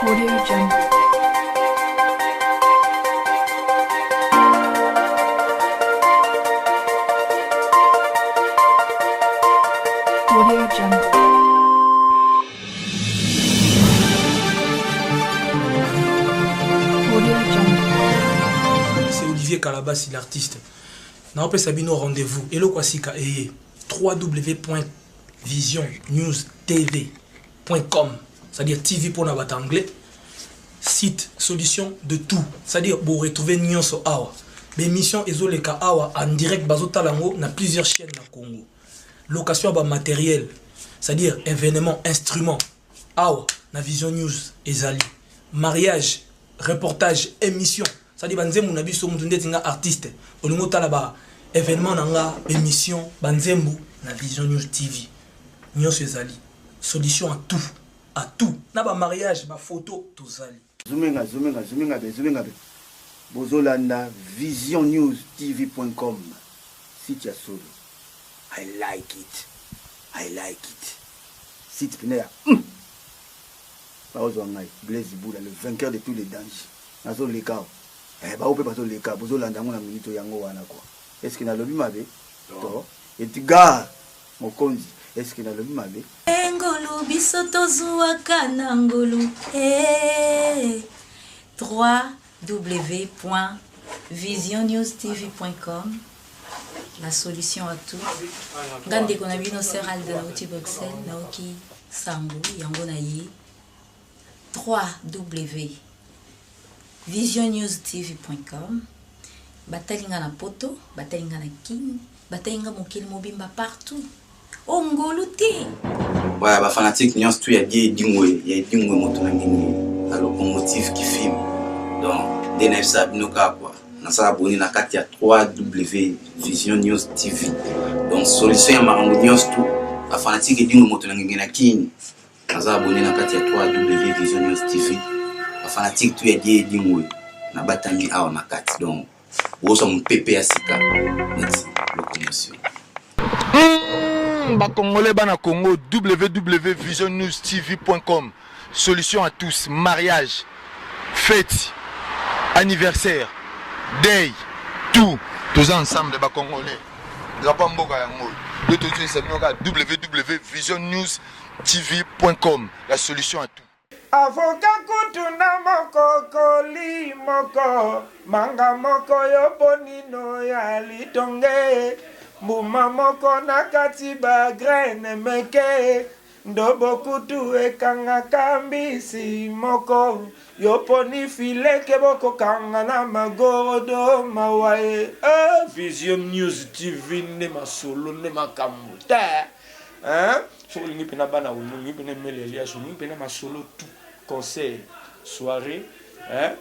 Audio Jungle. Audio Jungle. Audio Jungle. C'est Olivier Calabas, l'artiste. N'a pas Sabino rendez-vous. Hello Kwasika Eye. www.visionnewstv.com. C'est-à-dire TV pour n'abat anglais. Site, solution de tout. C'est-à-dire pour retrouver Nyonso Awa. L'émission Ezoleka Awa en direct Bazotalango na plusieurs chaînes na Congo. Location à matériel. C'est-à-dire événements, instruments. Awa na Vision News Ezali. Mariage, reportage, émission. C'est-à-dire banzembu na biso mutu ndeti nga artiste. Olingo tala ba événement nanga émission banzembu na Vision News TV. Nyonso Ezali. Solution à tout. À tout. Na ba mariage, ba photo, tout zali. Zumenga. Bozolanda visionnewstv.com. Site ya solo. I like it. Site Pinea. Baozo ngai. Blaise Boula, le vainqueur de tous les dangers. Nazo leka. Baope bazo leka. Bozolanda ngona minito yango wana kwa. Est-ce que na lobi mabe? To. Edgar Mokonzi. Est-ce que na lobi mabe? Ngolu bisoto zuaka na ngolu. www.visionnewstv.com. La solution à tout. Gande qu'on a vu nos sœurs de Naoki Boxel, Naoki Sambu, Yango Nayi. www.visionnewstv.com. Batalinga na poto, batalinga na king, batalinga mokili mobimba partout. Ongolu te. Ouais, bah fanatique nyons tout ya dingwe moto na ngini. La locomotive qui filme. Donc DNF Sabinoka quoi. Na sa abonné na kati ya 3W Vision News TV. Donc solution ya marango nyons tout. La fanatique dingwe moto na ngini na kini. Na sa abonné na kati ya 3W Vision News TV. La fanatique tout ya dingwe na batami awa na kati. Donc woso mpepe ya sika. Merci locomotion. Congolais bana Congo, www.visionnewstv.com. Solution à tous, mariage, fête, anniversaire, day, tout. Tous ensemble les Congolais. www.visionnewstv.com. La solution à tout. Avoka kutuna moko koli moko manga moko yoponino ya litonge mbuma moko nakati ba graine meke ndobo kutu ekanga kambisi moko yoponi fileke boko kanga na magorodo mawaye Vision News TV ne masolo ne makamuta so lingi pena bana ulungi pena melelia so lingi pena masolo tout concert soirée ba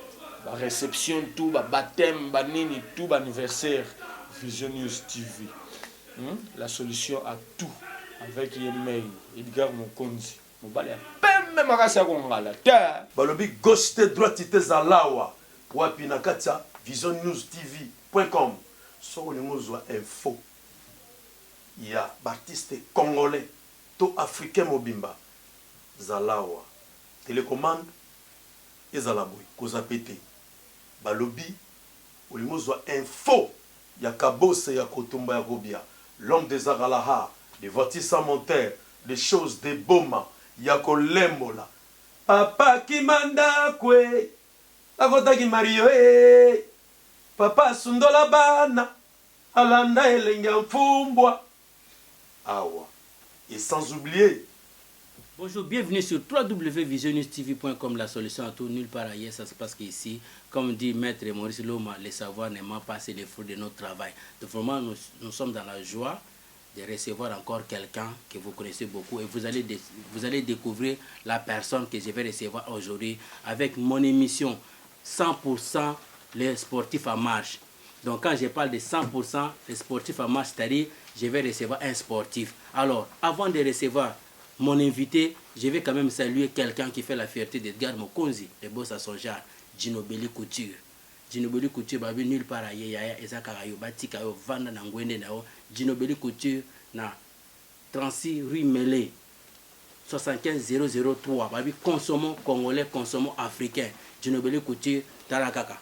réception tout ba baptême ba nini tout ba anniversaire Vision News TV. La solution à tout avec email Edgar Mokonzi mobali pembe makasi akongala ta balobi gauche te droite te zalawa wapi na katia visionnewstv.com so olingo zwa info ya artiste congolais to africain mobimba zalawa télécommande ezalaboy koza pété balobi olingo zwa info ya kabose ya kotumba ya kobia l'homme des Aralaha, des voitures sans moteur, des choses des boma, yako lembola. Papa qui manda kwe, la vota qui mario papa sundola bana, alanda elenga mfumbwa. Awa. Et sans oublier. Bonjour, bienvenue sur www.visionnewstv.com, la solution à tout, nulle part ailleurs, ça se passe qu'ici, comme dit Maître Maurice Loma, les savoirs ne manquent pas, c'est le fruit de notre travail. Donc vraiment, nous sommes dans la joie de recevoir encore quelqu'un que vous connaissez beaucoup et vous allez découvrir la personne que je vais recevoir aujourd'hui avec mon émission 100% les sportifs en marche. Donc quand je parle de 100% les sportifs en marche, c'est-à-dire je vais recevoir un sportif. Alors, avant de recevoir mon invité, je vais quand même saluer quelqu'un qui fait la fierté d'Edgar Mokonzi, le boss à son genre, Ginobili Couture. Ginobili Couture, babi nulle part ailleurs, yaya ezakarayo, batika yo, vanda na ngwende na yo, Ginobili Couture na 36 rue Melé. 75 003. Babi consommons congolais, consommons africain. Djinobeli Couture, Tarakaka.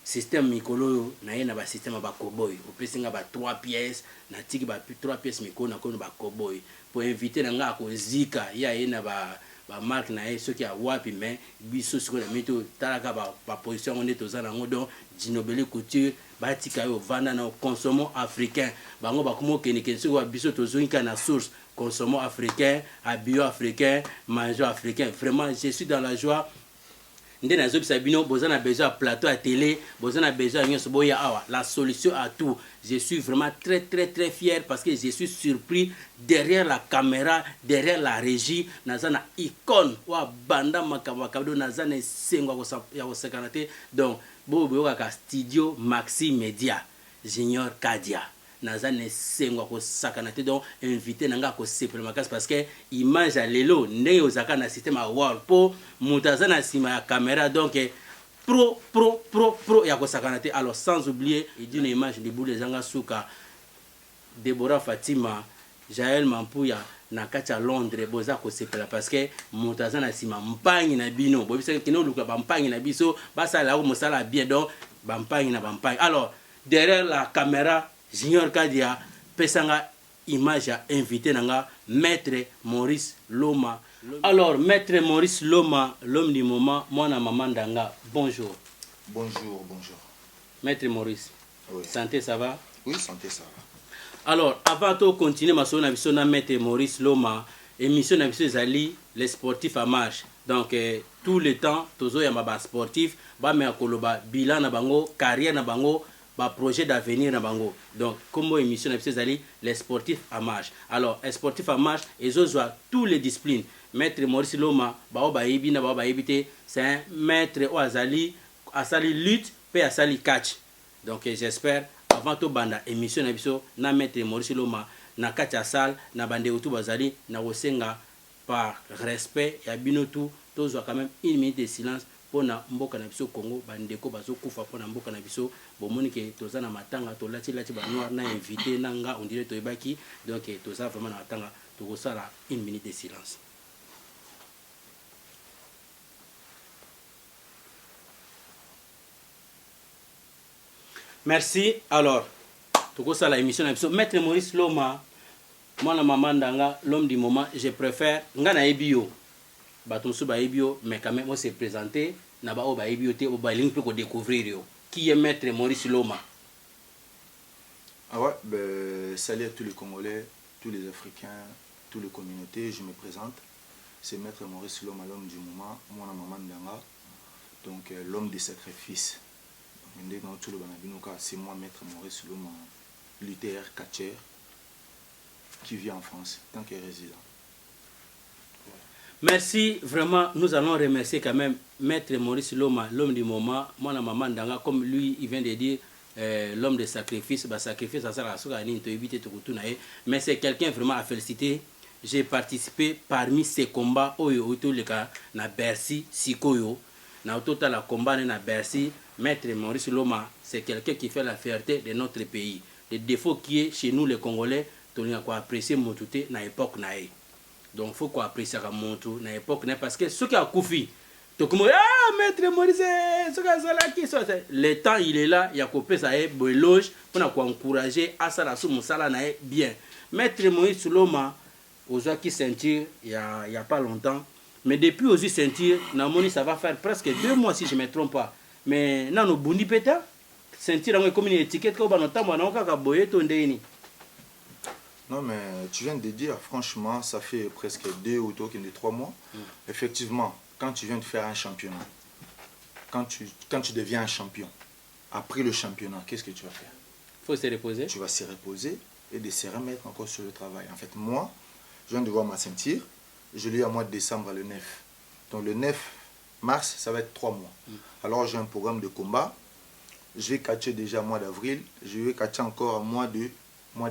Système Mikolo, na ba système ba cowboy. Au plus, il y a 3 pièces, na tiki ba 3 pièces Mikolo, na kono ba cowboy. Pour inviter nga ko Zika, il y a ba marque na ceux qui a wapi mais biso sur la méthode Taraka ba position on est aux anango donc Djinobeli Couture, ba tika yo vanda na consommons africain. Bango ba komo kenike sur wa biso tozonka na source. Consommons africain, habillons africain, mangeons africain. Vraiment, je suis dans la joie. Besoin besoin plateau à télé, besoin besoin la solution à tout. Je suis vraiment très fier parce que je suis surpris derrière la caméra, derrière la régie, nazana icône wa banda makabakado nazana sengwa ko sakanate donc bo studio Maxi Media Junior Kadia. Nazane sengwa ko sakanate donc invité nanga ko sepelema parce que image à lelo ndenge ozaka na système à world po mutazana sima ya caméra donc pro ya ko sakanate. Alors sans oublier d'une image de boule zanga suka Deborah Fatima Jaël Mampuya na kati ya Londres boza ko sepela parce que mutazana sima mpangi na bino bo bisa kino luka ba mpangi na biso basala ko mosala bien donc ba mpangi na ba mpangi. Alors derrière la caméra Junior Kadia, pesanga image à invité nanga Maître Maurice Loma. Alors Maître Maurice Loma, l'homme du moment, moi na maman danga. Bonjour. Bonjour. Maître Maurice. Oui. Santé ça va? Oui, santé ça va. Alors avant de continuer ma son émission na Maître Maurice Loma, émission na émission zali les sportifs à marche. Donc tout le temps tozo ya ba sportif, ba me akoloba bilan na bango, carrière na bango. Projet d'avenir na bango. Donc comme émission les sportifs à marche. Alors les sportifs à marche ils ont toutes les disciplines. Maître Maurice Loma c'est un maître au azali asali lutte pe asali catch. Donc j'espère avant tout banda émission na maître Maurice Loma na catch à salle na bande autour bazali na osenga par respect ya binotu tozo quand même une minute de silence pour na mboka na biso Congo bandeko bazo kufa pour na mboka na biso bomoni ke toza na matanga to lati ba noir na invité nanga on dirait to ebaki donc toza vraiment na matanga to kosala une minute de silence. Merci. Alors to kosala émission na biso Maître Maurice Loma moi na maman danga l'homme du moment je préfère nga na ebio Batonsu Baibio, mais quand même on s'est présenté, Naba Baibio, on va découvrir qui est Maître Maurice Loma. Ah ouais, ben, salut à tous les Congolais, tous les Africains, toutes les communautés, je me présente. C'est Maître Maurice Loma, l'homme du moment, moi la maman Ndanga, donc l'homme des sacrifices. C'est moi Maître Maurice Loma, lutteur, catcheur, qui vit en France, tant qu'il est résident. Merci, vraiment, nous allons remercier quand même Maître Maurice Loma, l'homme du moment, moi la maman Ndanga, comme lui il vient de dire, l'homme de sacrifice, sacrifice ça sert à ça, mais c'est quelqu'un vraiment à féliciter. J'ai participé parmi ces combats na Bercy, Sikoyo, na total la combat na Bercy. Maître Maurice Loma, c'est quelqu'un qui fait la fierté de notre pays. Le défaut qui est chez nous les Congolais, on a apprécié Moutouté na époque nae. Donc il faut qu'on apprécie à Montou na époque parce que ce qui a Koufi, Maître Maurice, le temps il est là, il y a coupé ça est éloge pour encourager à ça la soumoussala nae bien. Maître Maurice Loma, aux qui ceinture il y a pas longtemps, mais depuis aux ceinture, ça va faire presque 2 mois si je ne me trompe pas. Mais non, nos bundi peta, ceinture comme une étiquette qu'on va notamment Non, mais tu viens de dire, franchement, ça fait presque 2 ou 3 mois. Effectivement, quand tu viens de faire un championnat, quand tu deviens un champion, après le championnat, qu'est-ce que tu vas faire? Il faut se reposer. Tu vas se reposer et de se remettre encore sur le travail. En fait, moi, je viens de voir ma ceinture, je l'ai au mois de décembre le 9. Donc le 9 mars, ça va être 3 mois. Alors j'ai un programme de combat. Je vais catcher déjà au mois d'avril. Je vais catcher encore au mois de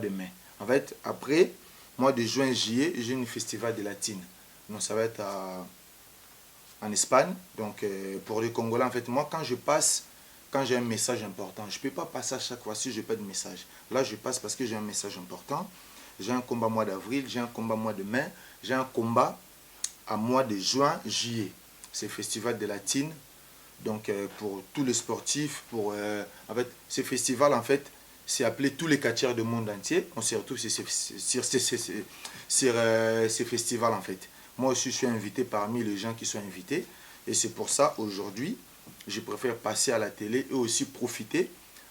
mai. En fait, après, mois de juin, juillet, j'ai un festival de latine. Donc ça va être en Espagne. Donc pour les Congolais, en fait, moi quand je passe, quand j'ai un message important, je ne peux pas passer à chaque fois si je n'ai pas de message. Là, je passe parce que j'ai un message important. J'ai un combat mois d'avril, j'ai un combat mois de mai, j'ai un combat à mois de juin, juillet. C'est le festival de la Tine. Donc pour tous les sportifs, en fait, ce festival en fait, c'est appelé tous les quartiers du monde entier. On se retrouve sur ces festivals en fait. Moi aussi je suis invité parmi les gens qui sont invités. Et c'est pour ça aujourd'hui, je préfère passer à la télé et aussi profiter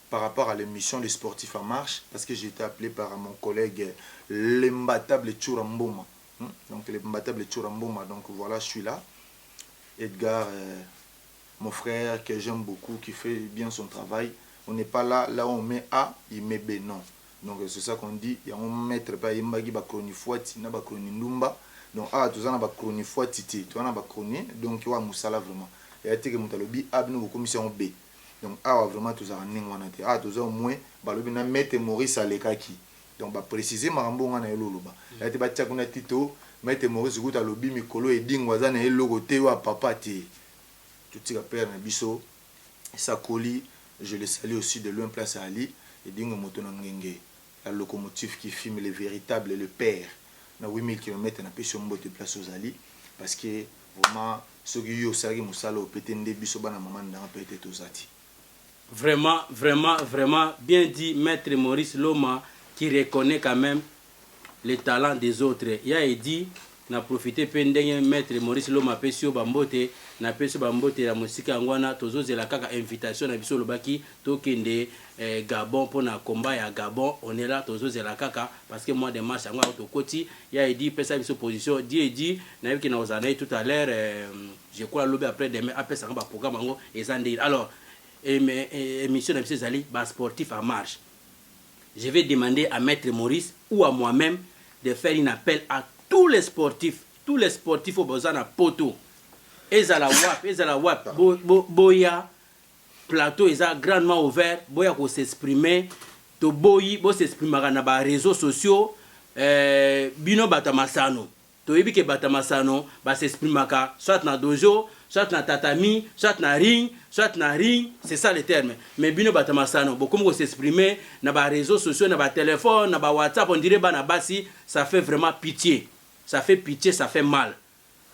par rapport à l'émission Les Sportifs en Marche, parce que j'ai été appelé par mon collègue l'imbattable Churamboma. Donc l'imbattable Churamboma, donc voilà, je suis là. Edgar, mon frère que j'aime beaucoup, qui fait bien son travail. On n'est pas là où on met A, il met B, non. Donc c'est ça qu'on dit, il y a un maître, il y a un chronifuati, il y a un chroninomba. Donc A, tout ça, il y a un chronifuati, tu vois, il y a un chroni, donc il y a un moussala vraiment. Et il y a un B, commission B. Donc A, vraiment, tout ça, il y a tout ça, au moins, il y a un maître Maurice Alekaki. Donc bah préciser marambo ngana eloloba. Il y a des gens qui tito, maître Maurice Gouta lobi mikolo et dingwaza na elogo te wa papa te. Tout ce père na biso, Sakoli, je le salue aussi de loin place à Ali et dingo moto na ngenge. La locomotive qui filme le véritable le père. Na 8000 km na pêche mbote place aux Ali parce que vraiment ceux qui yo sagi musalo petende biso bana maman na peut-être aux ati. Vraiment, vraiment, vraiment bien dit, maître Maurice Loma, qui reconnaît quand même les talents des autres. Il a dit, na profité pendant maître Maurice Loma pesio bambote, na pesio bambote la musique angwana, tozo la kaka invitation na biso lobaki, tokende Gabon pour na combat ya Gabon, on est là, tozo la kaka, parce que moi de marche angwa autokoti, il a dit, pesa biso position, dit, na yaki na ozanaï tout à l'heure, je crois lobby après demain, après ça va programme ango, et zandé. Alors, émission de M. Zali, sportif en marche. Je vais demander à Maître Maurice ou à moi-même de faire un appel à tous les sportifs au besoin de poto. Ezala wap, boya, plateau, eza grandement ouvert, boya ko s'exprimer, to boyi, bo s'exprimer na ba réseaux sociaux, bino batamasano. To yebi ke batamasano, ba s'exprimer ka, soit na dojo, soit na tatami, soit na ring, c'est ça le terme. Mais bino batamasano, beaucoup de s'exprimer na ba réseaux sociaux, na ba téléphone, na ba WhatsApp, on dirait ba na basi, ça fait vraiment pitié. Ça fait pitié, ça fait mal.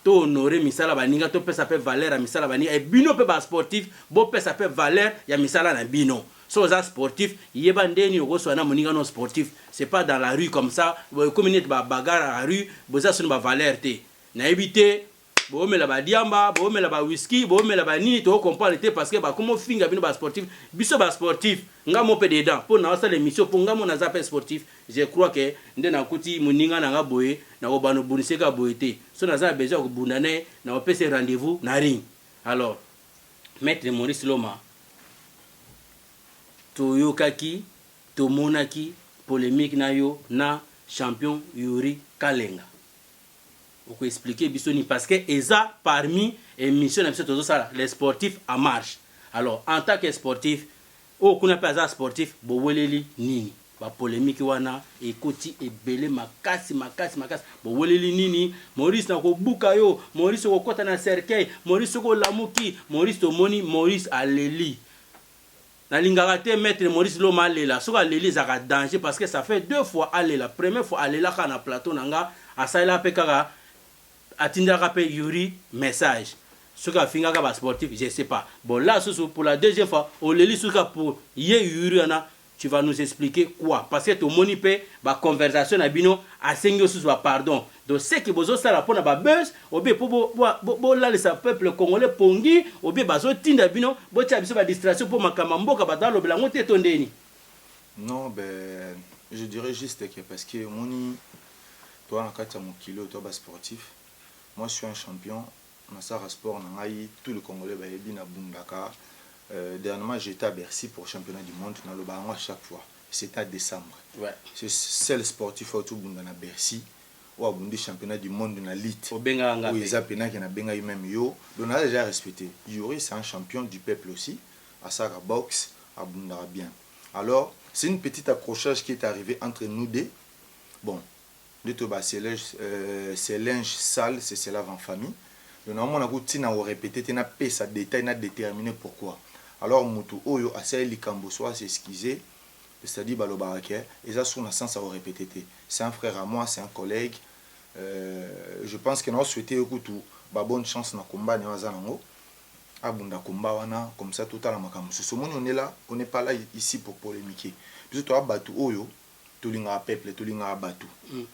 To honorer misala baninga, to pe ça fait valeur à misala baninga et bino pe ba sportif, bo pe ça fait valeur ya misala na bino. So za sportif, yeba ndeni yoko so na moninga non sportif, c'est pas dans la rue comme ça, comme une bagarre à la rue, boza so ba valeur te. Na éviter bo la ba diamba, bo la ba whisky, bo la ba nini to comprendre te parce que ba comment finga bino ba sportif, biso ba sportif, nga mo pe dedans pour na ça l'émission pour nga mo na zape sportif, je crois que nde na kuti moninga na nga boye na ko bano buniseka boyete. So na za besoin ko bundane na opese rendez-vous na ring. Alors maître Maurice Loma toyokaki tomonaki polémique na yo na champion Yuri Kalenga. Vous pouvez expliquer bisoni parce que eza parmi émission les sportifs en marche. Alors en tant que sportif, au kuna pas sportif, bo weleli nini ba polémique wana ekoti ebele makasi bo weleli nini Maurice na ko buka yo, Maurice ko kota na cercueil, Maurice ko lamuki, Maurice to moni, Maurice aleli. Na lingaka te maître Maurice Loma alela, soka aleli zaka danger parce que ça fait 2 fois alela. Première fois alela ka na plateau nanga, asaila pekaka atindaka pe Yuri message. Soka fingaka ba sportif, je sais pas. Bon là pour la deuxième fois, oleli soka pour Yuri ana, tu vas nous expliquer quoi parce que to moni pe ba conversation na bino asengo sous pardon. Donc c'est que bozo sala pona ba buzz, obe bo la le peuple congolais pongi, obe bazo tinda bino, bo tia biso ba distraction pour makamba mboka ba dalo belango te tondeni. Non, ben je dirais juste que parce que moni toi en kata mon kilo toi ba sportif. Moi, je suis un champion. Dans Sara Sport, tous les Congolais na Bundaka. Dernièrement, j'étais à Bercy pour le championnat du monde. Dans le Baron à chaque fois. C'était en décembre. Ouais. C'est le seul sportif autour de Bercy. Ou à Bundi championnat du monde dans la Lite. Où ils appellent qu'il y a Benga même yo. Donc, on a déjà respecté. Yuri, c'est un champion du peuple aussi. À Sara Box, à Bundara bien. Alors, c'est une petite accrochage qui est arrivé entre nous deux. Bon. C'est linge sale, c'est se lave en famille. Donc, normalement, on a répété, on a payé ça détail, on a déterminé pourquoi. Alors, Moutou Oyo a essayé de s'excuser, c'est-à-dire, et ça, son sens, ça a répété. C'est un frère à moi, c'est un collègue. je pense que nous souhaitons écouter bonne chance na combat ni wazanango abunda combat wana comme ça tout à la makambo ce moment on est là, on n'est pas là ici pour polémiquer puis toi batu oyo tolinga peuple tolinga batu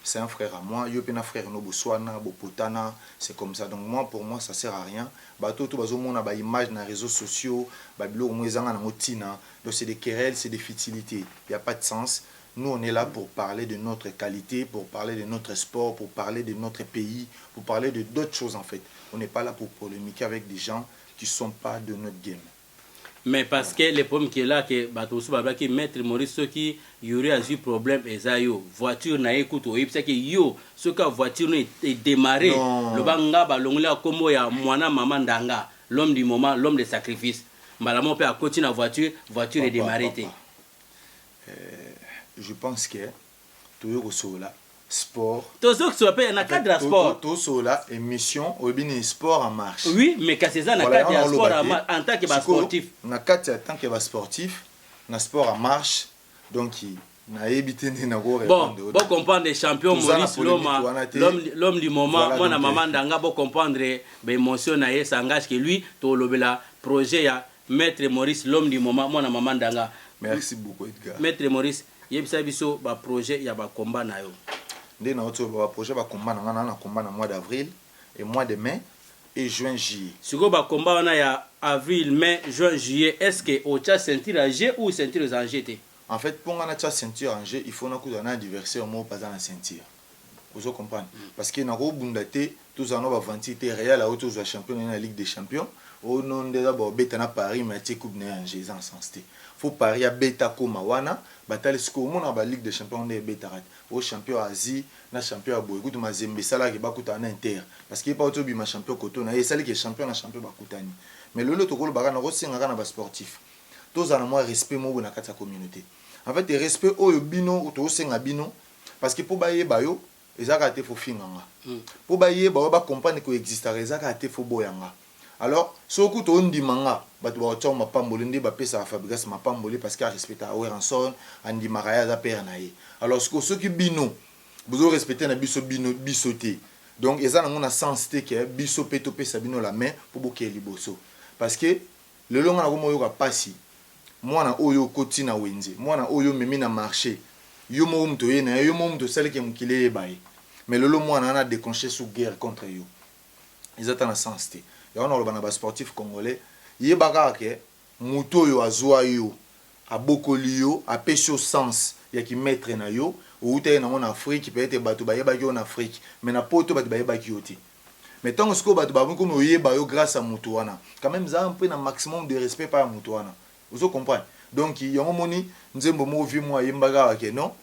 c'est un frère à moi yo pena frère no boswana bopotana c'est comme ça donc moi pour moi ça sert à rien bato to bazomona ba image na réseaux sociaux ba biloko mo ezanga na motina donc c'est des querelles c'est des futilités il y a pas de sens. Nous, on est là pour parler de notre qualité, pour parler de notre sport, pour parler de notre pays, pour parler de d'autres choses en fait. On n'est pas là pour polémiquer avec des gens qui ne sont pas de notre game. Mais parce que le problème qui est là, que qui Maître Maurice, ce qui y aurait un problème, et ça, voiture n'a écouté, c'est que yo, ce que voiture est démarré, le banga, l'ongla, comme ya moana maman danga, l'homme du moment, l'homme des sacrifices. Maman peut à côté la voiture est démarrée. Je pense que tout là sport tout ce que tu appelles un cadre sport tout là émission ou bien sport en marche oui mais quand c'est ça un cadre sport en tant que sportif na cadre en tant que sportif na sport en marche donc na éviter na go bon comprendre les champions Maurice Loma l'homme du moment moi na maman danga bon comprendre émotion na ye s'engage que lui to lobela projet ya Maître Maurice l'homme du moment moi na maman danga. Merci beaucoup Edgar. Maître Maurice yebisa biso ba projet ya ba combat na yo ndé na auto ba projet ba combat na combat na mois d'avril et mois de mai et juin juillet siko ba combat wana ya avril mai juin juillet est-ce que au cha ceinture en G ou ceinture en GT en fait pour na cha ceinture en G il faut na ku na adversaire mo pas dans la ceinture vous comprenez parce que na ko bundate tous en ba vantité Real auto zo champion na Ligue des champions au nom de d'abord beta na Paris mais ti coupe na en G en sens faut parier à beta comme wana batale siko mona ba Ligue des champions de beta rat au champion Asie na champion abo écoute mazembe sala ke bakuta na inter parce que pas auto bi ma champion koto na sala ke champion na champion bakutani mais le to ko le baka na ko singa na ba sportif tous en moi respect mo na kata communauté en fait respect oyo bino to singa bino parce que pour baye bayo ezaka te fo finganga pour baye ba comprendre que existe ezaka te fo boyanga. Alors, ce que tu as dit, manga, tu vas te faire pamboli, tu vas faire fabrication ma pamboli parce qu'il respecte à Oranson, Andy Maraya, za pernaye. Alors, ce qui bino, vous respectez na biso bino bisoté. Donc, ils ont un sens que biso petopé sabino la main pour boké liboso. Parce que le long na gomo yoka passi. Moi na oyo koti na wenze. Moi na oyo memi na marché. Yo mo mto yena, yo mo mto sale ke mukile baye. Mais le long moi na déclenché sous guerre contre yo. Ils ont un sens. Et on a un sportif congolais. Il y a des moto yo azwa yo, a bokoli yo, a pêché au sens, il y a qui mettre na yo, ou t'es en Afrique, peut être batu ba yeba en Afrique, mais na poto batu ba yeba ki. Mais tant que batu ba comme yeba yo grâce à moto wana, quand même ça un peu un maximum de respect par moto wana. Vous comprenez? Donc il y a un moni, nzembo mo vi mo yembaga ke non.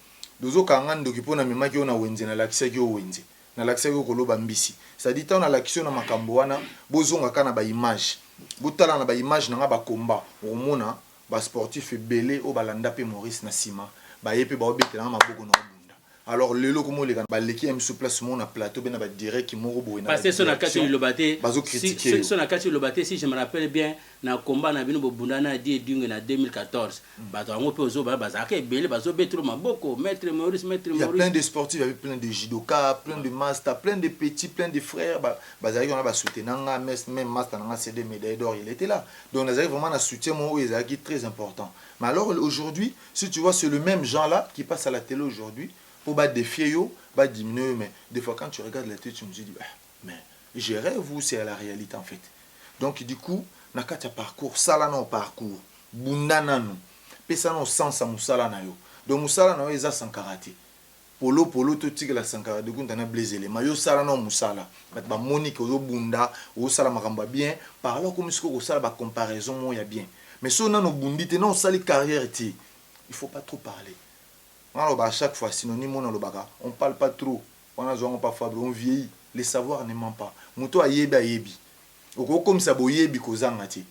Dozo kangando ki pona mema ki ona wenze na lakisa ki o wenze. Na lakisa ko koloba mbisi. Ça dit on a l'action na makambo wana bozonga kana ba image. Botala na ba image na ba combat. Omona ba sportif belé o balanda pe Maurice na sima. Ba yepe ba obetela na maboko na bunda. Alors lelo komo le ba leki am sur place mon na plateau ben ba direct ki moro bo na. Parce que son akati le baté. Bazo critiquer. Son akati le baté si je me rappelle bien na combat na bino bo bunda na die dingue na 2014. Ba to ngo pe ozo ba bazaka belé bazo betro maboko Maître Maurice. Il y a plein de sportifs, il y a plein de judoka, plein de masters, plein de petits, plein de frères. Bazaki on a ba soutenanga même master na CD médaille d'or, il était là. Donc on a vraiment un soutien mo ezaki très important. Mais alors aujourd'hui, si tu vois c'est le même gens là qui passe à la télé aujourd'hui pour ba défier yo, ba diminuer mais des fois quand tu regardes la télé tu me dis mais je rêve ou c'est la réalité en fait. Donc du coup, na kata parcours, sala na parcours, bunda nanu, pesa no sens à musala na yo. Donc musala na yo eza sans karaté. Polo to tika la sankara de kuntana blazele mayo sala no musala ba monique o bunda o sala makamba bien par là comme ce que sala ba comparaison mo ya bien mais so na no bundite non sali carrière ti il faut pas trop parler alors à chaque fois synonyme on le baga on parle pas trop on a besoin pas faible on vieillit les savoirs ne ment pas muto ayebi oko comme ça boyebi kozanga ti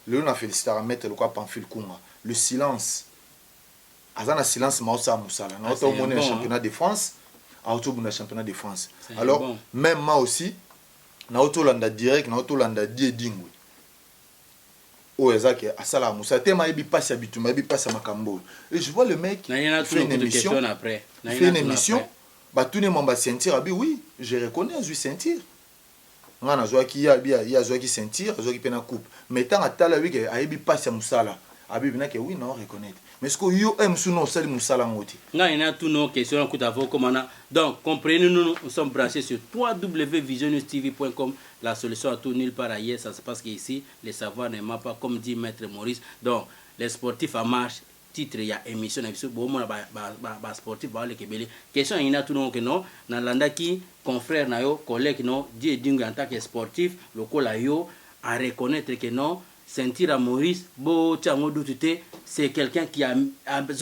le on a félicité à mettre le quoi pamphile kunga le silence azana silence maosa musala na auto monnaie championnat de France auto bunda championnat de France alors bon. Même moi aussi na auto landa direct na auto landa dingwe o ezaki asala musa tema ebi passe habitude ebi passe makambo et je vois le mec fait une émission après fait une émission tout le monde va sentir, oui, je reconnais à sentir. On a qui a qui sentir, qui pena coupe. Mais tant à tala oui que aibi passe à musala. Abi bina que oui non reconnaître. Mais ce que yo aime sous non sali musala ngoti. Non, il y a toutes nos questions que t'avons comme donc comprenez-nous, nous sommes branchés sur www.visionnewstv.com, la solution à tout nulle part ailleurs. Ça se passe qu'ici les savoirs ne manquent pas, comme dit Maître Maurice. Donc les sportifs en marche. Titre il y a émission bon sportif ba le kebele question ina tout non que non na landa ki confrère na yo collègue non Dieu dingue en tant que sportif le kola yo à reconnaître que non sentir à Maurice bo tiango douté c'est quelqu'un qui a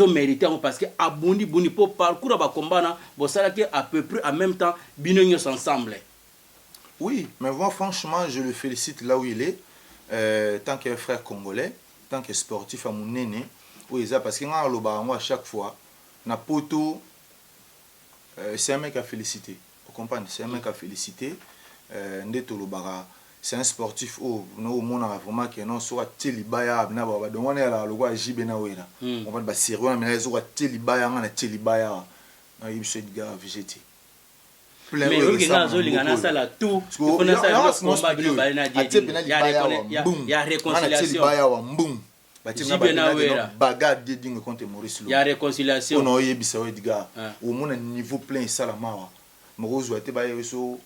mérité parce que abondi pour parcours ba combat na bo sala que à peu près en même temps binonyos ensemble. Oui, mais moi franchement je le félicite là où il est tant que frère congolais, tant que sportif à mon aîné. Oui, ça parce que moi à chaque fois, na poto, c'est un mec à féliciter. Vous comprenez? C'est un mec à féliciter. C'est un sportif au monde vraiment qui non soit telibaya na baba donc on est là le roi jibena wera. On va sérieux mais soit telibaya na telibaya. Il se dit gars végété. Mais il y a ça là tout. Il y a réconciliation. Bagarre de dingue contre Maurice. Il y a réconciliation. On a eu Edgar. Au moins niveau plein salama. Maurice était baillé sur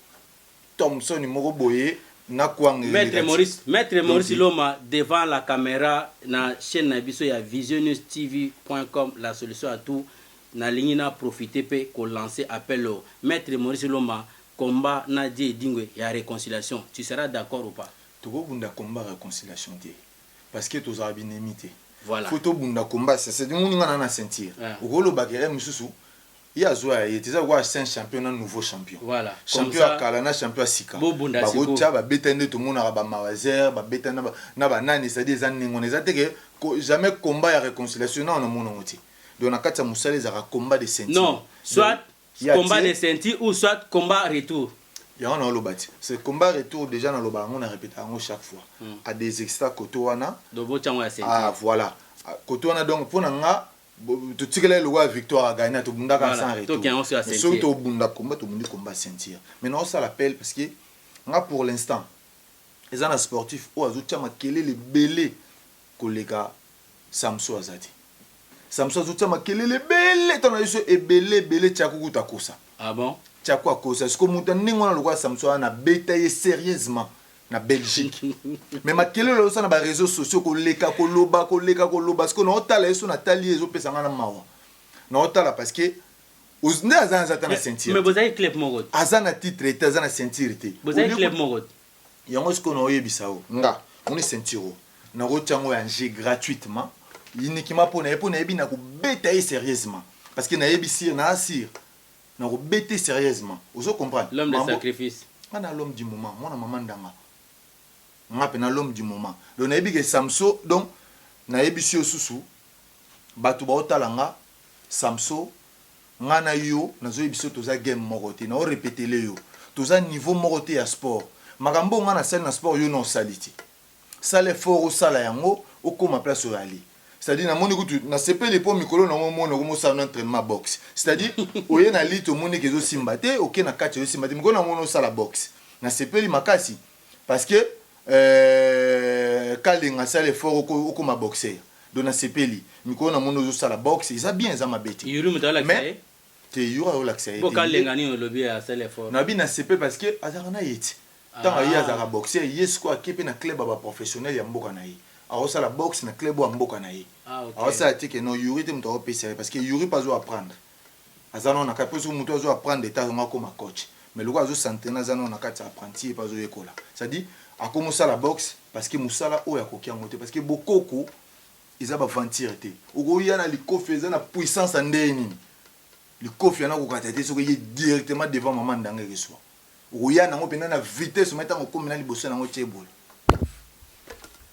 Thompson numéro boyé. Maître Maurice Loma devant la caméra na chaîne Nabiso ya visionnewstv.com la solution à tout na ligne na profiter pe ko lancer appel au Maître Maurice Loma combat na die dingue ya réconciliation. Tu seras d'accord ou pas? Tu go bunda combat réconciliation tie. Parce que tous arabes n'imitent. Voilà. Photo bunda combat c'est du monde ngana na sentir. Au golo bagere mususu. Il y a zoa il était c'est un champion un nouveau champion. Voilà. Champion à Kalana, champion à Sika. Bunda Sika. Ba ba betende tout monde ba mawazer, ba betende na ba nani c'est des années on les a que jamais combat ya réconciliation non no mono ngoti. Donc na kata musale za combat de sentir. Non, soit combat de sentir ou soit combat retour. Il y a un lobati. Ce combat retour déjà dans le bar, on a répété chaque fois. À des extra kotoana. Ah voilà. Kotoana donc pour nga tu tires le roi victoire à gagner tout bunda quand sans retour. Surtout au bunda combat tout bunda combat sentir. Maintenant ça l'appelle parce que nga pour l'instant les gens sportifs ou azucha makele les belé collègue Samso Azadi. Samso azucha makele les belé ton ayo e belé tchakuku takosa. Ah bon? Tchakwa kosa est-ce que mutani ngona le roi Samso na bétaillé sérieusement na Belgique. Mais makele le ça na ba réseaux sociaux ko leka ko loba parce que no tala eso na tali ezo pesa ngana mawa. No tala parce que uzne azana na sentir. Mais vous avez club mogot. Azana titre et azana sentir te. Vous avez club mogot. Yango ce qu'on a yebisao. Nga, on est sentiro. Na rotango yanje gratuitement. Uniquement pour na yebi na ko bétailler sérieusement parce que na yebisir na assir. Na ko bétailler sérieusement. Vous comprenez? L'homme de sacrifice. On a l'homme du moment, moi na maman danga. On a l'homme du moment. Donc na yebi que Samso donc na yebisio susu batu ba otalanga Samso ngana yo nazo yebisio toza game moroté na o répéter le yo. Toza niveau moroté ya sport. Makambo ngana sel na sport yo non saliti. Sale fort au sala yango o koma place au ali. C'est-à-dire na moni kutu na sepe les pommes mikolo na mono ko sa entraînement boxe. C'est-à-dire oye na lit to moni kezo simbate oke na kati yo simbate mikolo na mono sala boxe. Na sepe li makasi parce que kalinga sale fort au koma boxer. Donc na sepe li mikolo na mono zo sala boxe, ils a bien za mabeti. Yuru mutala mais te yura o l'accès. Pour kalinga ni lobby à sale fort. Na bi na sepe parce que azarana yeti. Tant il y a za boxer, yes quoi qui peut na club ba professionnel ya mboka na yi. Alors ça la boxe na club wa mboka na yi. Alors ça dit que non Yuri te mto pesa parce que Yuri pas zo apprendre. Azana na kaposo mto zo apprendre des tas comme coach. Mais le gars zo s'entraîner azana na kati apprenti pas zo école. Ça dit a commencer la boxe parce que musala o ya kokia ngote parce que bokoko ils a ba ventir te. Ogo ya na likofi za na puissance ndeni. Likofi na ko katete so que directement devant maman ndanga keswa. Ogo ya na ngo pena na vitesse mettre ngo comme na liboso na ngo tchebol.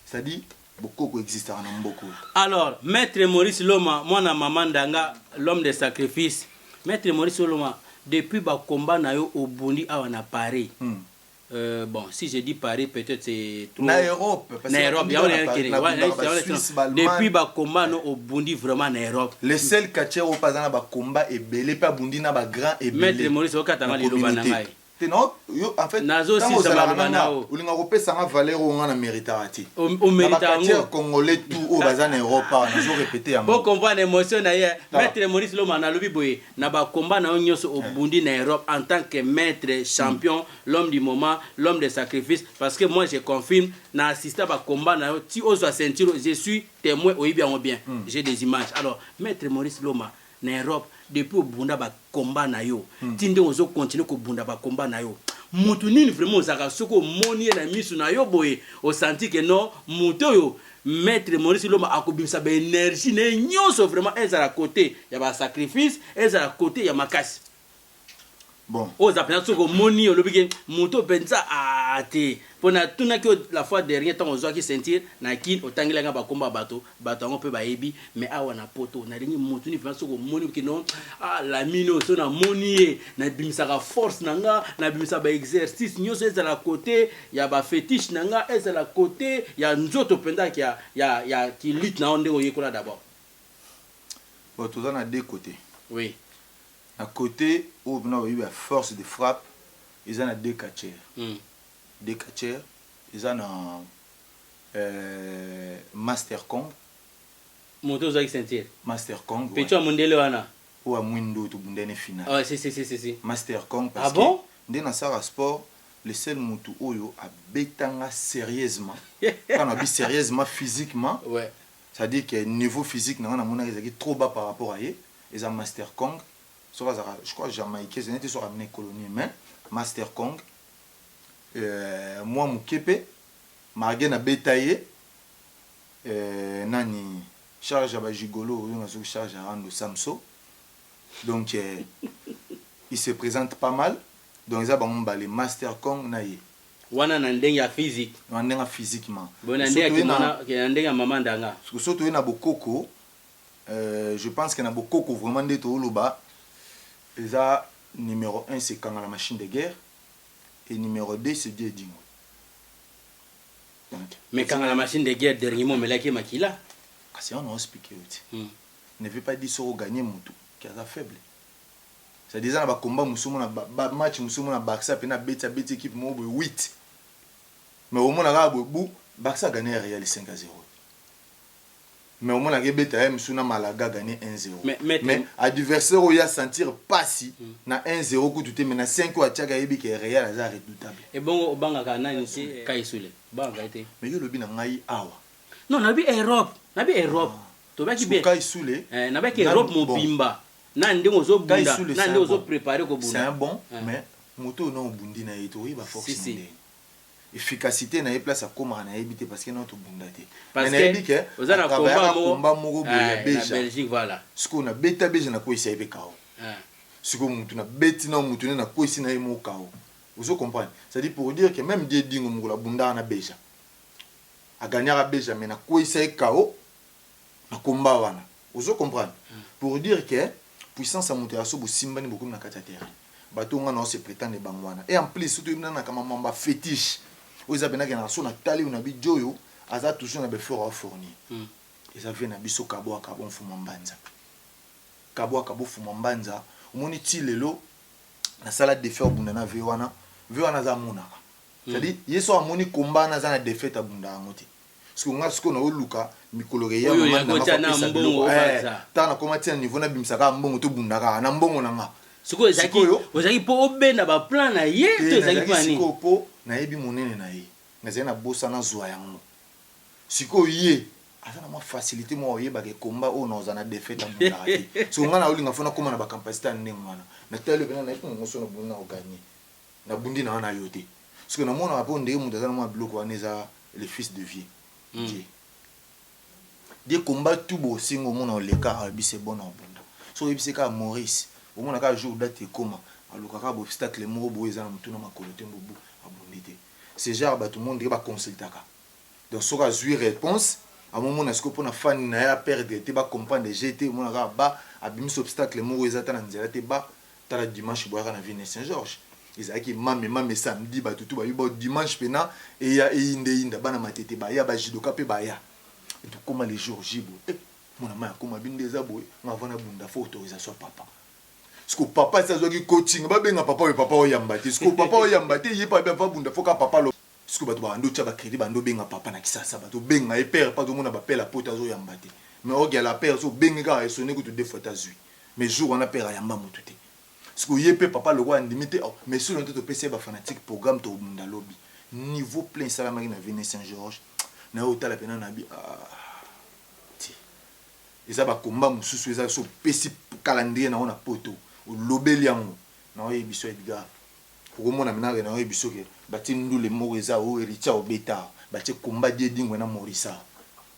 C'est-à-dire beaucoup existe en beaucoup. Alors, Maître Maurice Loma, moi na maman danga, l'homme de sacrifice. Maître Maurice Loma, depuis ba combat na yo au Bundi awa na Paris. bon, si je dis Paris, peut-être c'est trop. Na Europe. Na Europe, depuis ba combat no au Bundi vraiment na Europe. Les seuls catcheurs au pas na ba combat et belé pas Bundi na ba grand et belé. Maître Maurice Okatanga li loba na ngai. Non, en fait, nazo si ça va banao. Ou linga kopé ça valeur on a méritarati. Au mérita ngo congolais tout au bazan Europe, nazo répéter en. Pour comprendre l'émotion na ye, Maître Maurice Loma na lobi boye na ba combat na nyonso au Bundi na Europe en tant que maître champion, l'homme du moment, l'homme de sacrifice parce que moi je confirme na assisté ba combat na ti ozo ceinture, je suis témoin au bien bien. J'ai des images. Alors Maître Maurice Loma na Europe depuis au bunda ba combat na yo tinde ozo continuer ko bunda ba combat na yo mutu nini vraiment ozaka soko moni na misu na yo boye o senti que non mutu yo Maître Maurice Loma akobimisa ba énergie ne nyonso vraiment ezala côté ya ba sacrifice ezala côté ya makasi bon oza pena soko moni olobike mutu pensa ate pona tuna que la fois dernière temps ozo ki sentir na kin otangela ba komba bato ngo pe ba yebi mais awa na poto na lingi mutu ni pensa soko moni que non la mino so na moni na bimisa ka force nanga na bimisa ba exercice nyonso ezala côté ya ba fétiche nanga ezala côté ya nzoto penda ya ki lutte na onde oyekola d'abord. Bon tout ça na deux côtés. Oui. À côté où on a eu la force de frappe, ils ont deux catcheurs. Deux catcheurs, ils ont Master Kong. Moto za sentir. Master Kong. Pecho mondele wana. Ou à Mwindo to bundene final. Ah si. Master Kong parce ah bon? Que dans ça sport, le seul mutu oyo a betanga sérieusement. Quand on dit sérieusement physiquement, ouais. Ça dit que niveau physique na mona ezaki trop bas par rapport à eux. Ils ont Master Kong. Je crois Jamaïcain, ils étaient sur amené colonie, mais Master Kong, moi Mukepe, Margen a bétaillé, Nani, charge à Gigolo, on charge à Rando Samso. Donc, il se présente pas mal. Donc, ils ont les Master Kong, Naye. Wana nandenga physique. Nandenga physiquement. Bon, nandenga maman danga. Surtout, il y a beaucoup. Je pense qu'il y a beaucoup vraiment de tout là-bas. Eza numéro 1 c'est Kanga la machine de guerre et numéro 2 c'est Dieu Dingo. Mais Kanga la machine de guerre dernièrement mais là qui makila. C'est on a expliqué aussi. Ne veut pas dire sur gagner mutu qui est faible. C'est déjà na ba combat musumu na match musumu na Barça pe na beta équipe mo 8. Mais au moins na bobu Barça gagné Real 5-0. Mais au moins la beta Msuna Malaga gagné 1-0. Mais adversaire où il a sentir pas si na 1-0 coup tout mais na 5 ou à Tchaga yebi que Real a redoutable. Et bon au banga kana ici Kaisule. Banga été. Mais yo lobi na ngai awa. Non, na bi Europe. To ba ki be. Kaisule. Na ba ki Europe mo bimba. Na ndenge zo bunda, na ndenge zo préparer ko bunda. C'est un bon mais moto non bundi na yeto il va forcer. Efficacité na place à comment na éviter parce que notre bundate parce que vous avez un combat moko boya Belgique voilà ce qu'on a beta beja na ko essayer kao ce que mutu na beti na mutu na ko essayer na mo kao vous comprenez ça dit pour dire que même des dingo moko la bunda na beja a gagner à beja mais na ko essayer kao na combat wana vous comprenez pour dire que puissance à monter à so bo simbani beaucoup na kata terrain bato nga na se prétendre bangwana et en plus surtout na kama mamba fétiche oza benaka na so na tali na bi joyo aza toujours na be fort à fournir eza vient na biso kabo akabo mfuma mbanza omoni ti lelo na sala de faire bunda na vewana za monaka c'est-à-dire yeso amoni komba na za na défaite abunda ngote parce que nga siko na oluka mikolo ya na mbongo ta na komati na niveau na bimisaka mbongo to bundaka na mbongo na nga siko ezaki po obenda ba plan na ye to ezaki pani siko po na yebi monene na ye ngazena na bosa na zwa yango siko ye azana ma facilité mo yeba ke komba o na ozana défaite mbunda te so nga na olinga fona koma na ba capacité ndenge ngwana na tele bena na ipo ngoso na bunda o gagner na bundi na wana yote parce que na mona apo ndenge mutu azana ma bloc wana eza le fils de vie des combats tout beau singo mona oleka abi c'est bon na bunda so yebise ka Maurice au moins ka jour date comment alors ka obstacle mo bo eza na mutu na makolo te mbobu abondité c'est genre ba tout le monde va consulter ka donc so ka zui réponse à moment na scope na fan na ya perdre te ba comprendre GT mo na ba abimis obstacle mo eza ta na nzela te ba ta la dimanche boira na Ville Saint-Georges ezalaki mame samedi bato tu bayi dimanche pena eya eyinda bana matete baya bajidoka mpe baya etukoma les jours jibo mona maya koma binde eza boye ngavana bunda fo autorisation papa siko papa sazwaki coaching babenga papa oyo papa oyamba te siko papa oyamba te ye pa va bunda foka papa lo siko bato bando tya bakrédit bando benga papa na kisasa bato benga e père pas tomona bapela pota azoyamba te mais okia la père so benga ka esone kutu deux fois tazui mais jour on a père ayamba mutu te siko ye pe papa le roi ndimite mais sur le to PC ba fanatique programme to bunda lobby niveau plein salamaki na Venez Saint-Georges na hôtel pena na bi eza bakomba mosusu eza so pesi calendrier na ona poto olobeli yango na oyo biso Edgar okomona menare na oyo biso ke bati ndule moko eza o Ericha obeta bati komba die dingwe na Morisa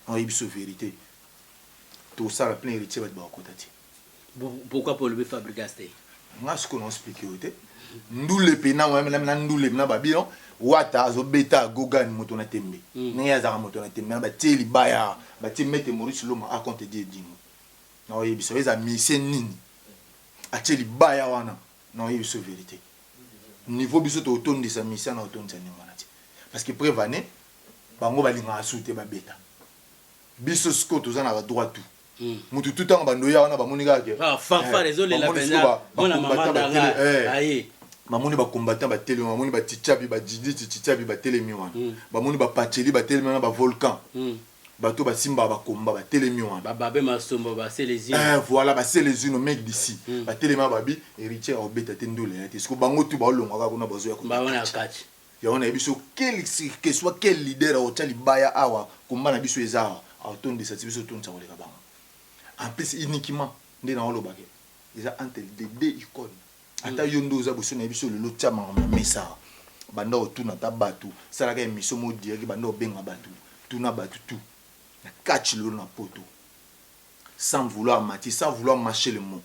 na oyo biso vérité tout ça la plein héritier bat bakota ti pourquoi pour le Fabregas te nga ce qu'on a expliqué ote ndule pena moi même na ndule na babio wata azo beta gogan moto na tembe ne yazaka moto na tembe ba teli baya ba ti mete Maurice Loma a compte die dingo na oyo biso eza mission nini a teli baya wana na oyo biso vérité niveau biso to otondisa mission na otondisa ningo na ti parce que prévané bango balinga asute ba beta biso sko tozana ba droit tout mutu tout temps bando ya wana bamoni kake fanfare ezole la penza mona mama danga aye bamoni ba combattant ba télé bamoni ba titchabi ba didi titchabi ba télé wana bamoni ba pacheli ba télé wana ba volcan bato ba simba ba komba ba télé wana ba babe masombo ba selezino voilà ba selezino mec d'ici ba télé ma babi héritier obeta tendole ya tisiko bango tu ba olonga ka kuna bazo ya ba wana catch ya wana biso que soit quel leader au tali baya awa komba na biso eza autonde de cette biso tonsa ko leka bango en plus uniquement ndé na olobake eza entre les deux icônes ata yondo za boso na biso le lotia mama mesa banda otuna ta batu salaka émission mo direct banda obenga batu tuna batu tout na catch le na poto sans vouloir mati sans vouloir mâcher le mot